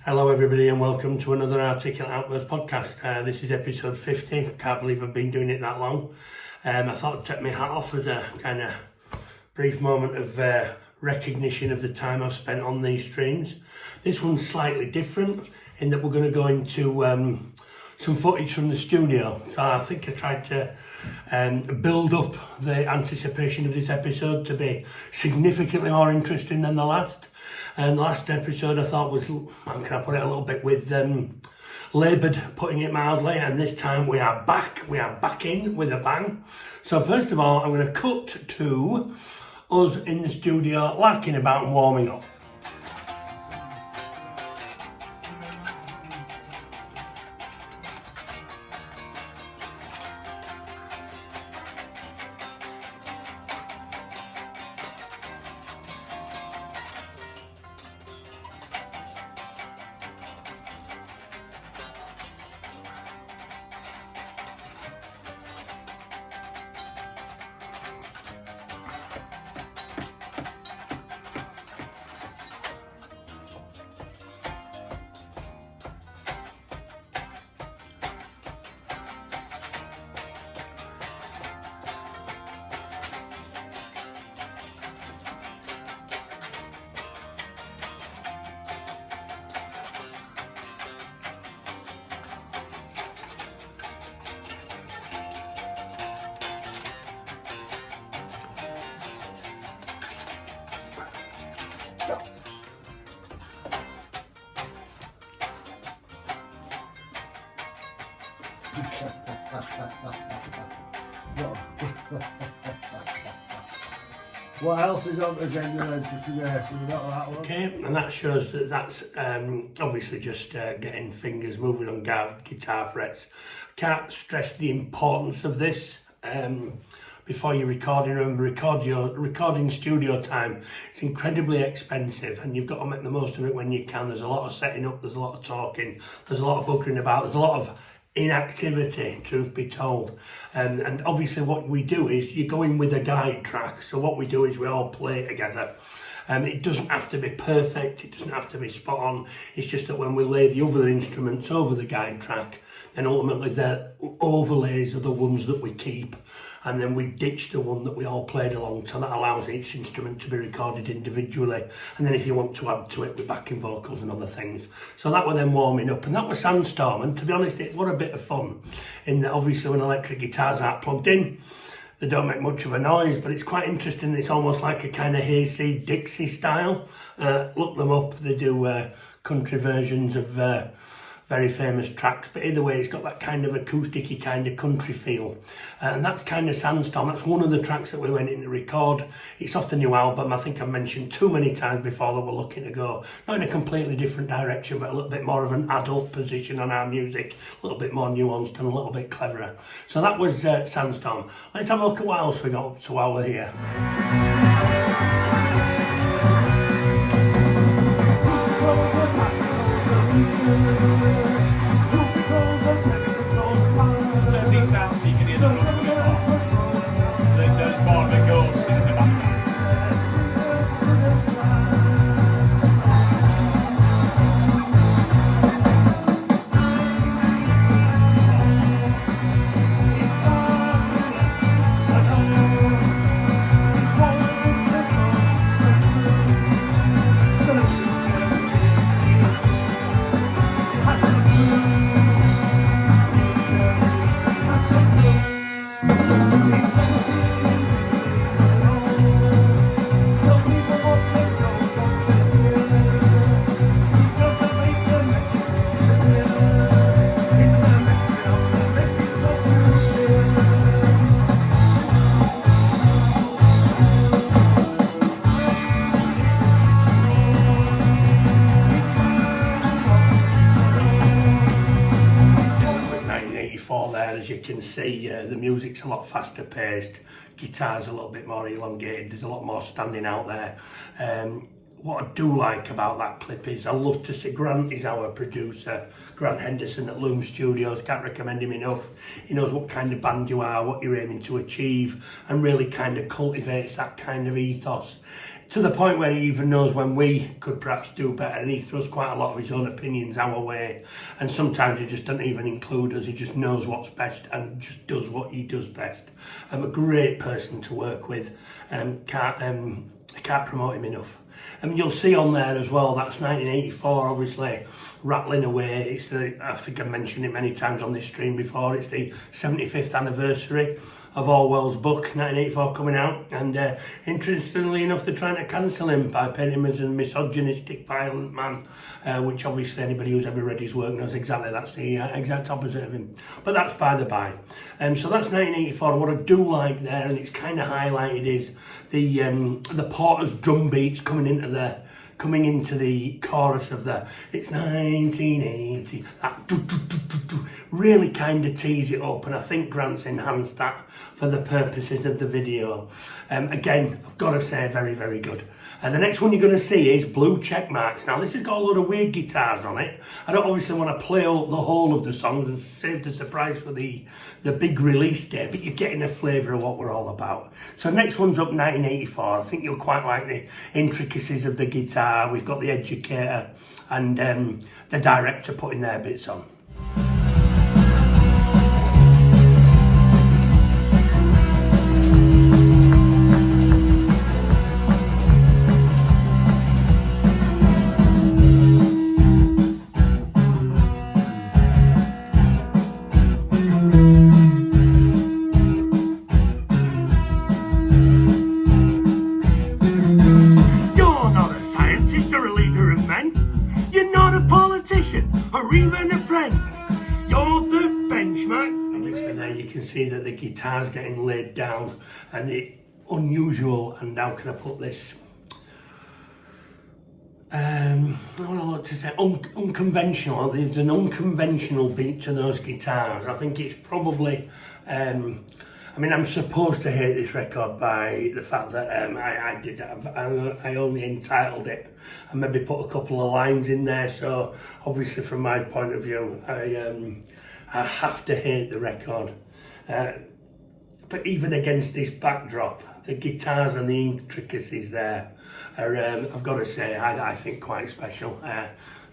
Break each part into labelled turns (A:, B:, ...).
A: Hello everybody and welcome to another Articulate Outburst podcast. This is episode 50. Can't believe I've been doing it that long. I thought I'd take my hat off as a kind of brief moment of recognition of the time I've spent on these streams. This one's slightly different in that we're going to go into some footage from the studio. So I think I tried to build up the anticipation of this episode to be significantly more interesting than the last. And the last episode I thought was, how can I put it, a little bit with laboured, putting it mildly, and this time we are back in with a bang. So first of all, I'm going to cut to us in the studio larking about and warming up.
B: What else is on the agenda for today? So we got that one.
A: Okay, and that shows that that's obviously just getting fingers moving on guitar frets. Can't stress the importance of this. Before you're recording, remember, recording studio time. It's incredibly expensive and you've got to make the most of it when you can. There's a lot of setting up, there's a lot of talking, there's a lot of buggering about, there's a lot of inactivity, truth be told. And obviously what we do is you go in with a guide track. So what we do is we all play together. It doesn't have to be perfect, it doesn't have to be spot on. It's just that when we lay the other instruments over the guide track, then ultimately the overlays are the ones that we keep. And then we ditch the one that we all played along, so that allows each instrument to be recorded individually. And then if you want to add to it with backing vocals and other things. So that was then warming up, and that was Sandstorm. And to be honest, it was a bit of fun, in that obviously when electric guitars aren't plugged in, they don't make much of a noise, but it's quite interesting. It's almost like a kind of Hayseed Dixie style. Look them up, they do country versions of very famous tracks, but either way it's got that kind of acousticy kind of country feel, and that's kind of Sandstorm. That's one of the tracks that we went in to record. It's off the new album. I think I've mentioned too many times before that we're looking to go not in a completely different direction, but a little bit more of an adult position on our music, a little bit more nuanced and a little bit cleverer. So that was Sandstorm. Let's have a look at what else we got up to while we're here. There, as you can see, the music's a lot faster paced, guitar's a little bit more elongated, there's a lot more standing out there. What I do like about that clip is I love to see Grant is our producer, Grant Henderson at Loom Studios. Can't recommend him enough. He knows what kind of band you are, what you're aiming to achieve, and really kind of cultivates that kind of ethos to the point where he even knows when we could perhaps do better, and he throws quite a lot of his own opinions our way, and sometimes he just doesn't even include us. He just knows what's best and just does what he does best. A great person to work with. I can't promote him enough. You'll see on there as well, that's 1984, obviously, rattling away. It's I think I've mentioned it many times on this stream before, it's the 75th anniversary of Orwell's book, 1984, coming out. And interestingly enough, they're trying to cancel him by painting him as a misogynistic, violent man, which obviously anybody who's ever read his work knows exactly that's the exact opposite of him. But that's by the by. So that's 1984. And what I do like there, and it's kind of highlighted, is the Porter's drum beats coming into the chorus of it's 1980, that really kind of tease it up, and I think Grant's enhanced that for the purposes of the video. Again, I've got to say, very, very good. The next one you're going to see is Blue Check Marks. Now, this has got a lot of weird guitars on it. I don't obviously want to play out the whole of the songs and save the surprise for the big release day, but you're getting a flavour of what we're all about. So next one's up, 1984. I think you'll quite like the intricacies of the guitar. We've got the educator and the director putting their bits on. You can see that the guitar's getting laid down, and the unusual, and how can I put this, I don't know what to say, unconventional. There's an unconventional beat to those guitars. I think it's probably, I mean, I'm supposed to hate this record by the fact that I only entitled it and maybe put a couple of lines in there, so obviously from my point of view, I have to hate the record. But even against this backdrop, the guitars and the intricacies there are, I've got to say, I think quite special.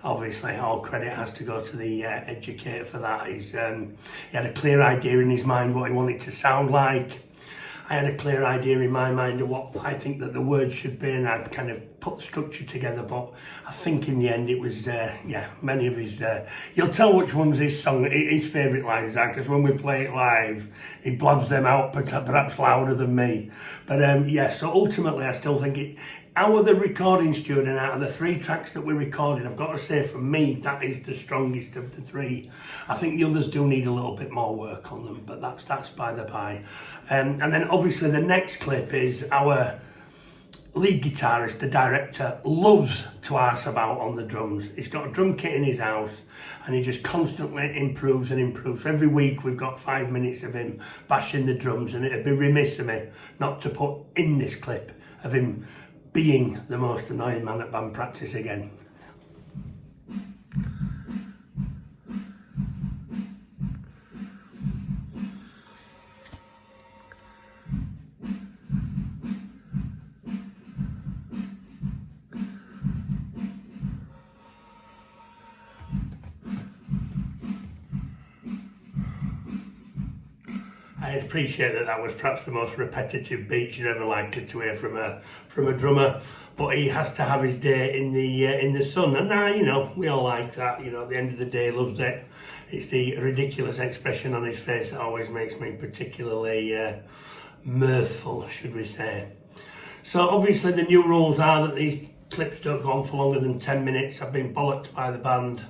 A: Obviously, all credit has to go to the educator for that. He had a clear idea in his mind what he wanted to sound like. I had a clear idea in my mind of what I think that the words should be, and I'd kind of put the structure together, but I think in the end it was, many of his, you'll tell which one's his favourite lines are, because when we play it live, he blabs them out perhaps louder than me. But so ultimately I still think out of the recording studio, and out of the 3 tracks that we recorded, I've got to say, for me, that is the strongest of the 3. I think the others do need a little bit more work on them, but that's by the by. And then obviously the next clip is our lead guitarist, the director, loves to arse about on the drums. He's got a drum kit in his house, and he just constantly improves and improves. Every week we've got 5 minutes of him bashing the drums, and it'd be remiss of me not to put in this clip of him being the most annoying man at band practice again. I appreciate that was perhaps the most repetitive beat you're ever likely to hear from a drummer, but he has to have his day in the sun, and we all like that. At the end of the day, he loves it. It's the ridiculous expression on his face that always makes me particularly mirthful, should we say. So obviously the new rules are that these clips don't go on for longer than 10 minutes. I've been bollocked by the band.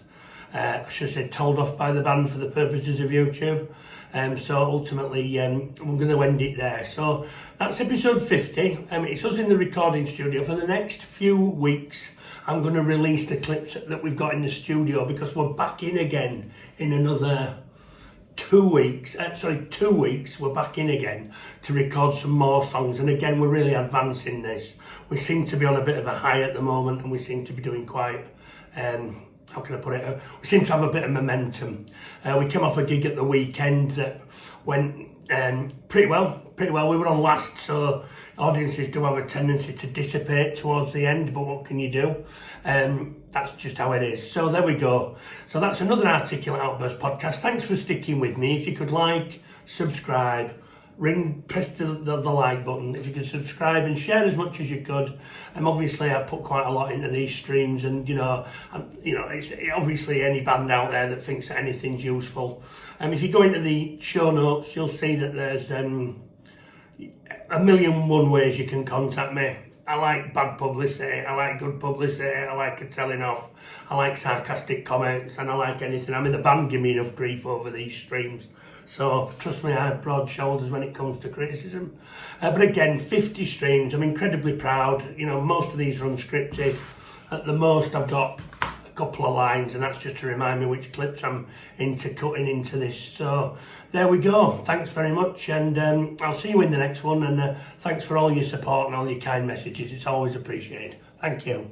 A: I should say told off by the band for the purposes of YouTube. So ultimately, we're going to end it there. So that's episode 50. It's us in the recording studio. For the next few weeks, I'm going to release the clips that we've got in the studio, because we're back in again in another 2 weeks. 2 weeks, we're back in again to record some more songs. And again, we're really advancing this. We seem to be on a bit of a high at the moment, and we seem to be doing quite how can I put it? We seem to have a bit of momentum. We came off a gig at the weekend that went pretty well. We were on last, so audiences do have a tendency to dissipate towards the end, but what can you do? That's just how it is. So there we go. So that's another Articulate Outburst podcast. Thanks for sticking with me. If you could like, subscribe, press the like button. If you could subscribe and share as much as you could. Obviously I put quite a lot into these streams, and it's obviously any band out there that thinks that anything's useful. If you go into the show notes, you'll see that there's 1,000,001 ways you can contact me. I like bad publicity, I like good publicity, I like a telling off, I like sarcastic comments, and I like anything. I mean, the band give me enough grief over these streams. So trust me, I have broad shoulders when it comes to criticism. But again, 50 streams, I'm incredibly proud. Most of these are unscripted. At the most, I've got a couple of lines, and that's just to remind me which clips I'm into cutting into this. So there we go. Thanks very much, and I'll see you in the next one. And thanks for all your support and all your kind messages. It's always appreciated. Thank you.